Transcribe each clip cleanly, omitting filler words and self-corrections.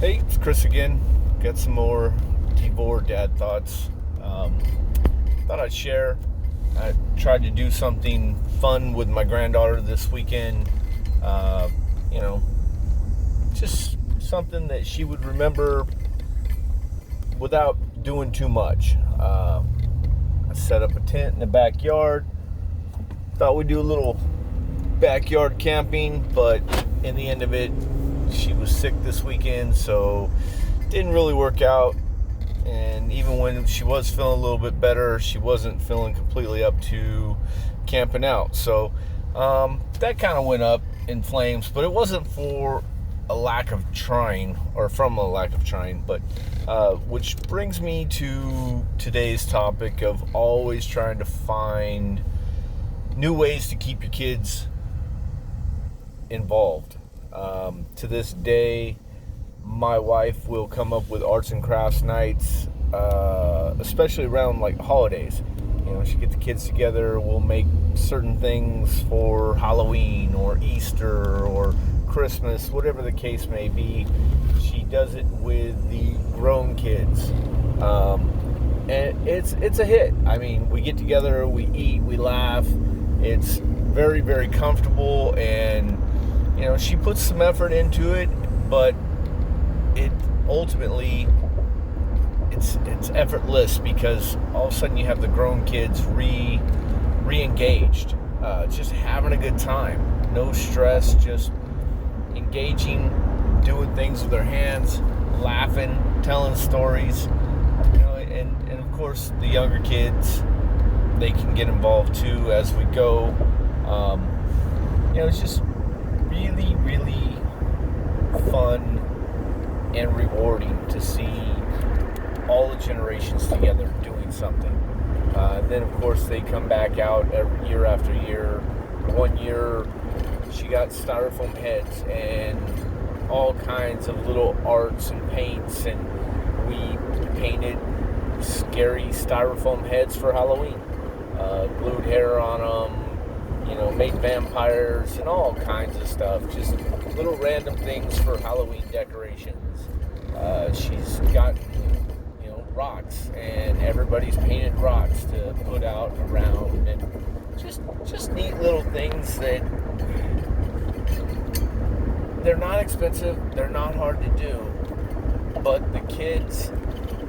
Hey, it's Chris again. Got some more Devore dad thoughts. Thought I'd share. I tried to do something fun with my granddaughter this weekend. Uh, you know, just something that she would remember without doing too much. I set up a tent in the backyard. Thought we'd do a little backyard camping, but in the end of it, she was sick this weekend, so didn't really work out. And even when she was feeling a little bit better, she wasn't feeling completely up to camping out. So that kind of went up in flames, but it wasn't for a lack of trying, or from a lack of trying, but which brings me to today's topic of always trying to find new ways to keep your kids involved. To this day, my wife will come up with arts and crafts nights, especially around like holidays. She get the kids together. We'll make certain things for Halloween or Easter or Christmas, whatever the case may be. She does it with the grown kids, and it's a hit. I mean, we get together, we eat, we laugh. It's very, very comfortable, and she puts some effort into it, but it ultimately it's effortless because all of a sudden you have the grown kids re-engaged, just having a good time, no stress, just engaging, doing things with their hands, laughing, telling stories, and of course the younger kids, they can get involved too as we go. It's just really, really fun and rewarding to see all the generations together doing something. Then, of course, they come back out every year after year. One year, she got styrofoam heads and all kinds of little arts and paints, and we painted scary styrofoam heads for Halloween. Glued hair on them, made vampires and all kinds of stuff. Just little random things for Halloween decorations. She's got, rocks, and everybody's painted rocks to put out around, and just neat little things that they're not expensive, they're not hard to do, but the kids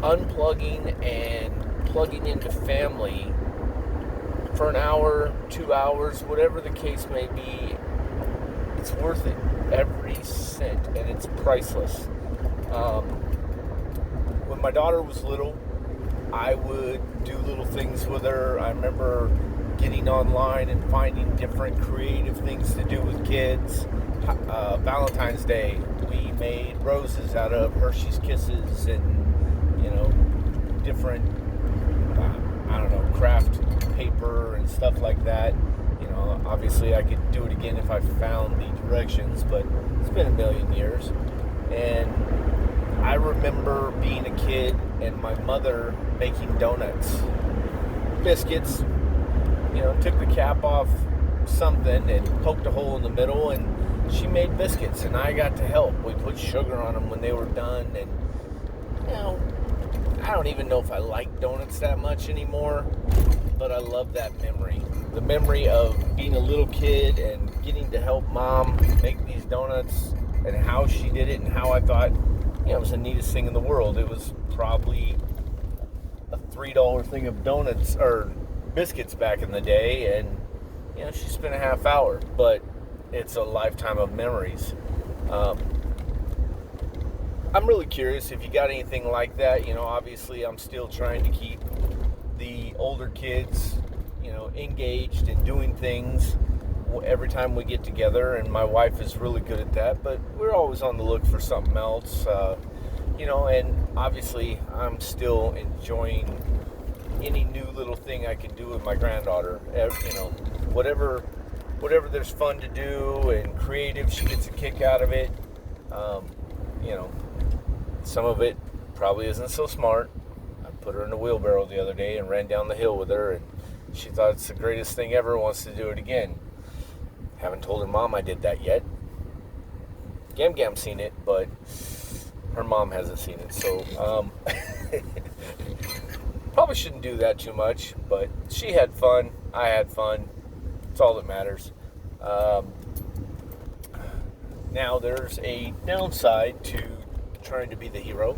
unplugging and plugging into family for an hour, 2 hours, whatever the case may be, it's worth it. Every cent, and it's priceless. When my daughter was little, I would do little things with her. I remember getting online and finding different creative things to do with kids. Valentine's Day, we made roses out of Hershey's Kisses and, different, craft paper and stuff like that. Obviously I could do it again if I found the directions, but it's been a million years. And I remember being a kid and my mother making donuts, biscuits, took the cap off something and poked a hole in the middle, and she made biscuits, and I got to help. We put sugar on them when they were done, and I don't even know if I like donuts that much anymore, but I love that memory. The memory of being a little kid and getting to help mom make these donuts, and how she did it, and how I thought, it was the neatest thing in the world. It was probably a $3 thing of donuts or biscuits back in the day, and she spent a half hour, but it's a lifetime of memories. I'm really curious if you got anything like that. Obviously I'm still trying to keep the older kids, engaged in doing things every time we get together, and my wife is really good at that, but we're always on the look for something else, and obviously I'm still enjoying any new little thing I can do with my granddaughter. Whatever there's fun to do and creative, she gets a kick out of it. Some of it probably isn't so smart. I put her in a wheelbarrow the other day and ran down the hill with her, and she thought it's the greatest thing ever, wants to do it again. Haven't told her mom I did that yet. Gam Gam's seen it, but her mom hasn't seen it, so probably shouldn't do that too much. But she had fun. I had fun. It's all that matters. Now there's a downside to trying to be the hero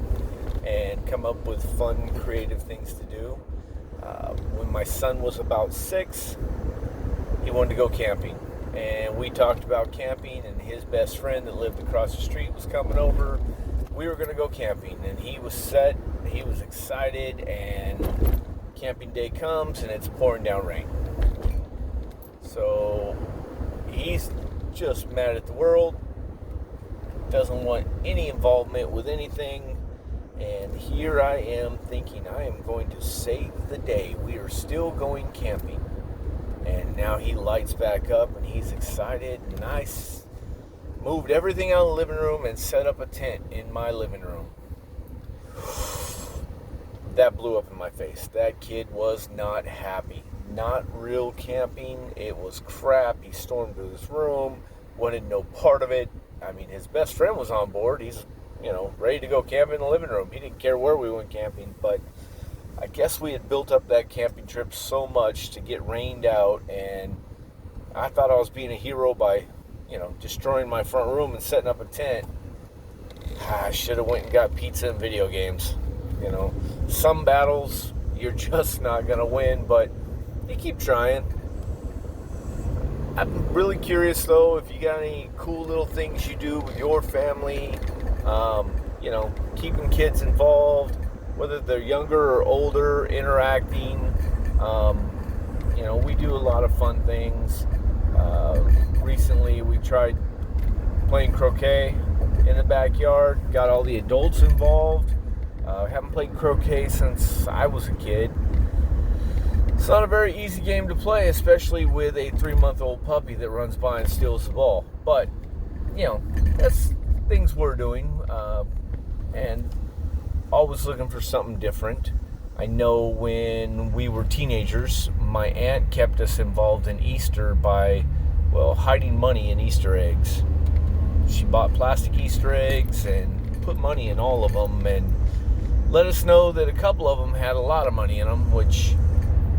and come up with fun, creative things to do. When my son was about 6, he wanted to go camping. And we talked about camping, and his best friend that lived across the street was coming over. We were going to go camping, and he was set. He was excited, and camping day comes, and it's pouring down rain. So he's just mad at the world, doesn't want any involvement with anything. And here I am thinking I am going to save the day. We are still going camping. And now he lights back up and he's excited. And I moved everything out of the living room and set up a tent in my living room. That blew up in my face. That kid was not happy. Not real camping. It was crap. He stormed to his room, wanted no part of it. I mean, his best friend was on board. He's, ready to go camping in the living room. He didn't care where we went camping, but I guess we had built up that camping trip so much to get rained out, and I thought I was being a hero by, destroying my front room and setting up a tent. I should have went and got pizza and video games. Some battles you're just not going to win, but you keep trying. I'm really curious, though, if you got any cool little things you do with your family, keeping kids involved, whether they're younger or older, interacting. We do a lot of fun things. Recently, we tried playing croquet in the backyard, got all the adults involved. Haven't played croquet since I was a kid. It's not a very easy game to play, especially with a 3-month-old puppy that runs by and steals the ball. But, that's things we're doing, and always looking for something different. I know when we were teenagers, my aunt kept us involved in Easter by, hiding money in Easter eggs. She bought plastic Easter eggs and put money in all of them, and let us know that a couple of them had a lot of money in them, which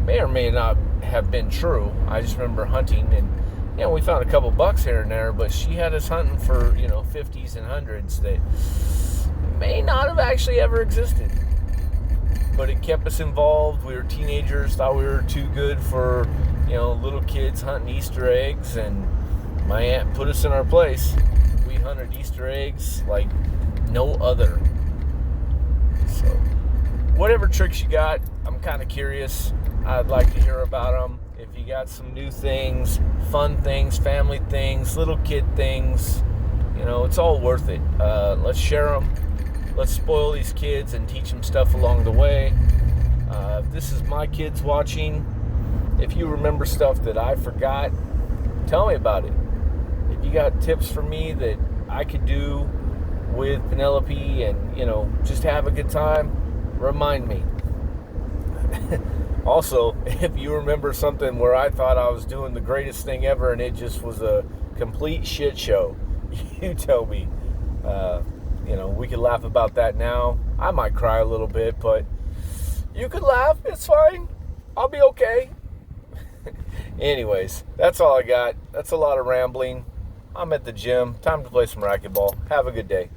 may or may not have been true. I just remember hunting, and we found a couple bucks here and there, but she had us hunting for 50s and hundreds that may not have actually ever existed. But it kept us involved. We were teenagers, thought we were too good for little kids hunting Easter eggs, and my aunt put us in our place. We hunted Easter eggs like no other. So whatever tricks you got, I'm kind of curious. I'd like to hear about them. If you got some new things, fun things, family things, little kid things, it's all worth it. Let's share them. Let's spoil these kids and teach them stuff along the way. If this is my kids watching, if you remember stuff that I forgot, tell me about it. If you got tips for me that I could do with Penelope and, just have a good time, remind me. Also, if you remember something where I thought I was doing the greatest thing ever and it just was a complete shit show, you tell me. We could laugh about that now. I might cry a little bit, but you could laugh. It's fine. I'll be okay. Anyways, that's all I got. That's a lot of rambling. I'm at the gym. Time to play some racquetball. Have a good day.